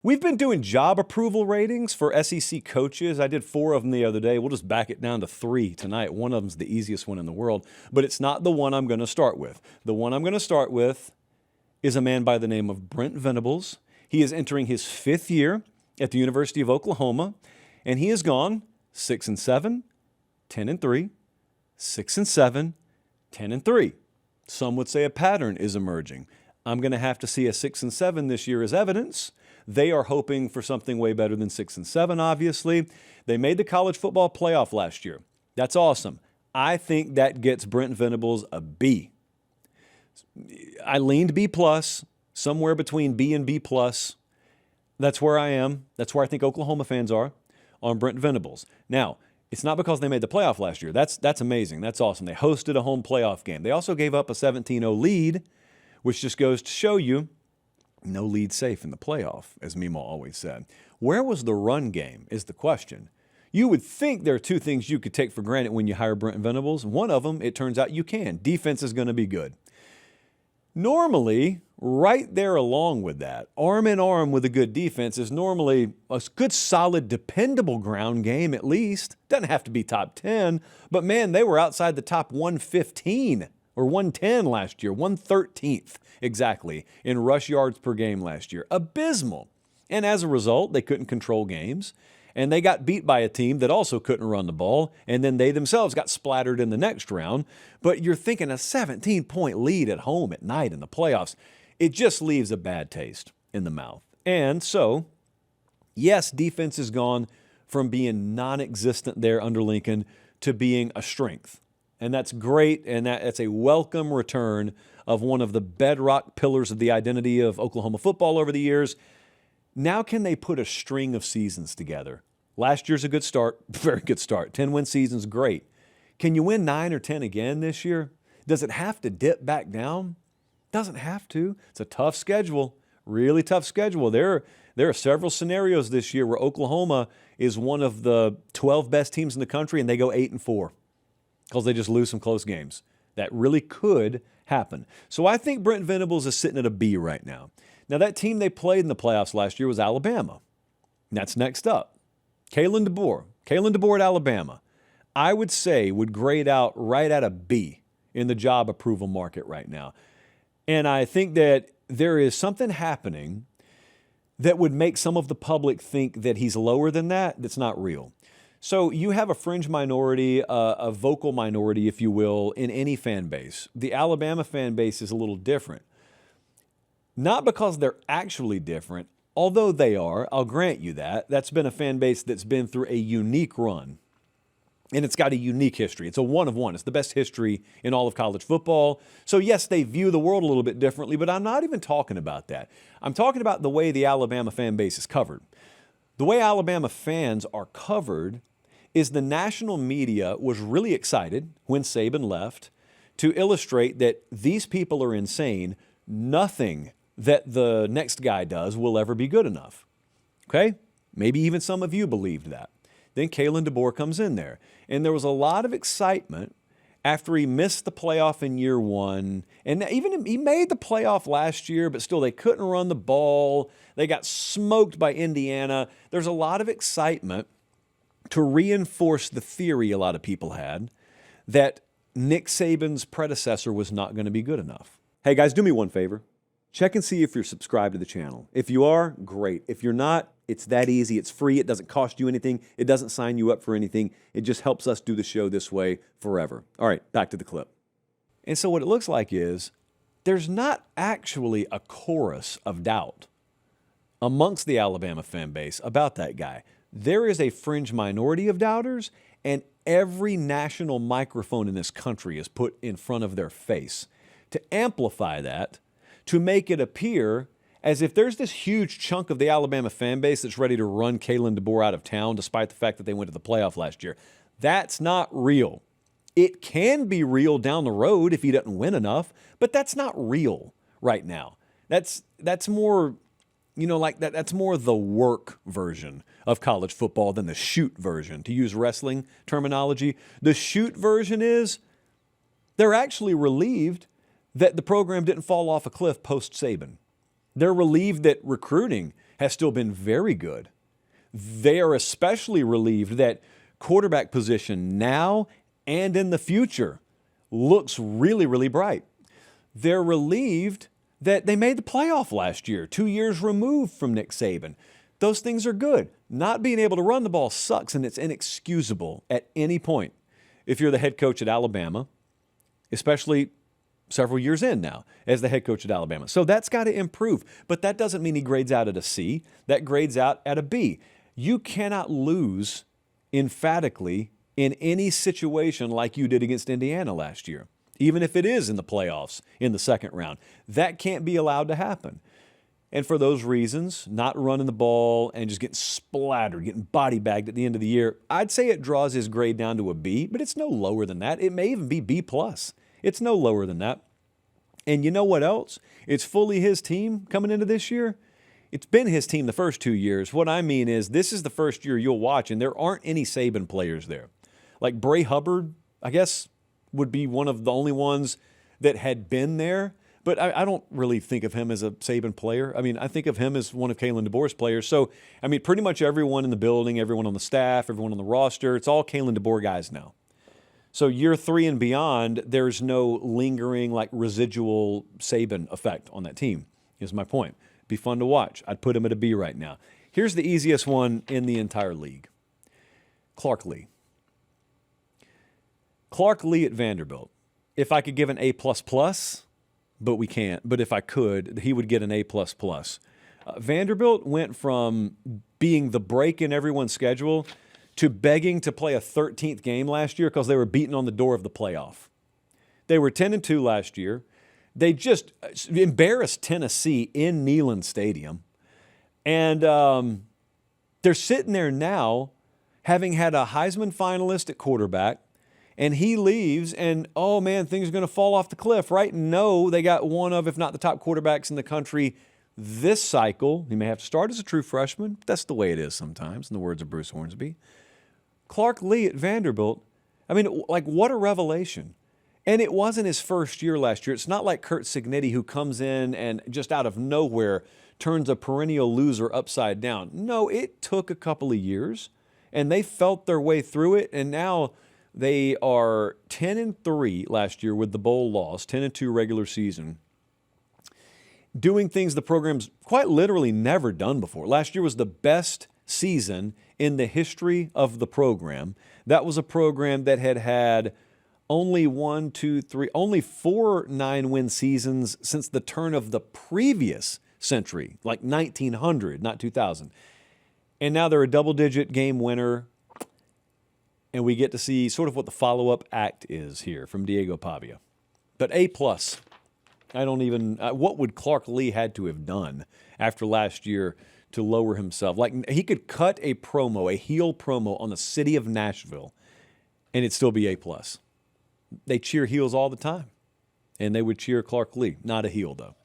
We've been doing job approval ratings for SEC coaches. I did 4 of them the other day. We'll just back it down to 3 tonight. One of them's the easiest one in the world, but it's not the one I'm going to start with. The one I'm going to start with is a man by the name of Brent Venables. He is entering his 5th year at the University of Oklahoma, and he has gone 6-7, 10-3, 6-7, 10-3. Some would say a pattern is emerging. I'm going to have to see a 6-7 this year as evidence. They are hoping for something way better than 6-7, obviously. They made the college football playoff last year. That's awesome. I think that gets Brent Venables a B. I leaned B+, somewhere between B and B+. That's where I am. That's where I think Oklahoma fans are on Brent Venables. Now, it's not because they made the playoff last year. That's amazing. That's awesome. They hosted a home playoff game. They also gave up a 17-0 lead, which just goes to show you no lead safe in the playoff, as Mimo always said. Where was the run game is the question. You would think there are 2 things you could take for granted when you hire Brent Venables. One of them, it turns out you can. Defense is going to be good. Normally, right there along with that, arm in arm with a good defense is normally a good, solid, dependable ground game at least. Doesn't have to be top 10, but man, they were outside the top 115 or 110 last year, 113th exactly in rush yards per game last year. Abysmal. And as a result, they couldn't control games. And they got beat by a team that also couldn't run the ball, and then they themselves got splattered in the next round. But you're thinking a 17-point lead at home at night in the playoffs, it just leaves a bad taste in the mouth. And so, yes, defense has gone from being non-existent there under Lincoln to being a strength. And that's great, and that's a welcome return of one of the bedrock pillars of the identity of Oklahoma football over the years. Now can they put a string of seasons together? Last year's a good start, very good start. 10-win season's great. Can you win 9 or 10 again this year? Does it have to dip back down? Doesn't have to. It's a tough schedule, really tough schedule. There are several scenarios this year where Oklahoma is one of the 12 best teams in the country and they go 8-4 because they just lose some close games. That really could happen. So I think Brent Venables is sitting at a B right now. Now, that team they played in the playoffs last year was Alabama. That's next up. Kalen DeBoer at Alabama, I would say would grade out right at a B in the job approval market right now. And I think that there is something happening that would make some of the public think that he's lower than that. That's not real. So you have a fringe minority, a vocal minority, if you will, in any fan base. The Alabama fan base is a little different. Not because they're actually different, although they are, I'll grant you that. That's been a fan base that's been through a unique run, and it's got a unique history. It's a one of one. It's the best history in all of college football. So yes, they view the world a little bit differently, but I'm not even talking about that. I'm talking about the way the Alabama fan base is covered. The way Alabama fans are covered is the national media was really excited when Saban left to illustrate that these people are insane. Nothing that the next guy does will ever be good enough. Okay? Maybe even some of you believed that. Then Kalen DeBoer comes in there. And there was a lot of excitement after he missed the playoff in year 1. And even he made the playoff last year, but still they couldn't run the ball. They got smoked by Indiana. There's a lot of excitement to reinforce the theory a lot of people had that Nick Saban's predecessor was not going to be good enough. Hey guys, do me one favor. Check and see if you're subscribed to the channel. If you are, great. If you're not, it's that easy. It's free. It doesn't cost you anything. It doesn't sign you up for anything. It just helps us do the show this way forever. All right, back to the clip. And so what it looks like is there's not actually a chorus of doubt amongst the Alabama fan base about that guy. There is a fringe minority of doubters, and every national microphone in this country is put in front of their face to amplify that, to make it appear as if there's this huge chunk of the Alabama fan base that's ready to run Kalen DeBoer out of town despite the fact that they went to the playoff last year. That's not real. It can be real down the road if he doesn't win enough, but that's not real right now. That's more, that's more the work version of college football than the shoot version, to use wrestling terminology. The shoot version is they're actually relieved that the program didn't fall off a cliff post-Saban. They're relieved that recruiting has still been very good. They are especially relieved that quarterback position now and in the future looks really, really bright. They're relieved that they made the playoff last year, 2 years removed from Nick Saban. Those things are good. Not being able to run the ball sucks, and it's inexcusable at any point if you're the head coach at Alabama, especially several years in now as the head coach at Alabama. So that's got to improve. But that doesn't mean he grades out at a C. That grades out at a B. You cannot lose emphatically in any situation like you did against Indiana last year, even if it is in the playoffs in the second round. That can't be allowed to happen. And for those reasons, not running the ball and just getting splattered, getting body bagged at the end of the year, I'd say it draws his grade down to a B, but it's no lower than that. It may even be B+. It's no lower than that. And you know what else? It's fully his team coming into this year. It's been his team the first 2 years. What I mean is this is the first year you'll watch, and there aren't any Saban players there. Like Bray Hubbard, I guess, would be one of the only ones that had been there. But I don't really think of him as a Saban player. I mean, I think of him as one of Kalen DeBoer's players. So, I mean, pretty much everyone in the building, everyone on the staff, everyone on the roster, it's all Kalen DeBoer guys now. So year 3 and beyond, there's no lingering, like, residual Saban effect on that team, is my point. Be fun to watch. I'd put him at a B right now. Here's the easiest one in the entire league. Clark Lee. Clark Lee at Vanderbilt. If I could give an A++, but we can't. But if I could, he would get an A++. Vanderbilt went from being the break in everyone's schedule to begging to play a 13th game last year because they were beating on the door of the playoff. They were 10-2 last year. They just embarrassed Tennessee in Neyland Stadium. And they're sitting there now having had a Heisman finalist at quarterback, and he leaves, and, oh, man, things are going to fall off the cliff, right? No, they got one of, if not the top quarterbacks in the country this cycle. He may have to start as a true freshman. That's the way it is sometimes, in the words of Bruce Hornsby. Clark Lee at Vanderbilt, I mean, like, what a revelation. And it wasn't his first year last year. It's not like Curt Cignetti, who comes in and just out of nowhere turns a perennial loser upside down. No, it took a couple of years, and they felt their way through it, and now they are 10-3 last year with the bowl loss, 10-2 regular season, doing things the program's quite literally never done before. Last year was the best season in the history of the program. That was a program that had only only 4 9-win seasons since the turn of the previous century, like 1900, not 2000. And now they're a double-digit game winner. And we get to see sort of what the follow-up act is here from Diego Pavia. But A+. I don't even, what would Clark Lee had to have done after last year to lower himself? Like, he could cut a promo, a heel promo on the city of Nashville, and it'd still be A+. They cheer heels all the time. And they would cheer Clark Lee, not a heel, though.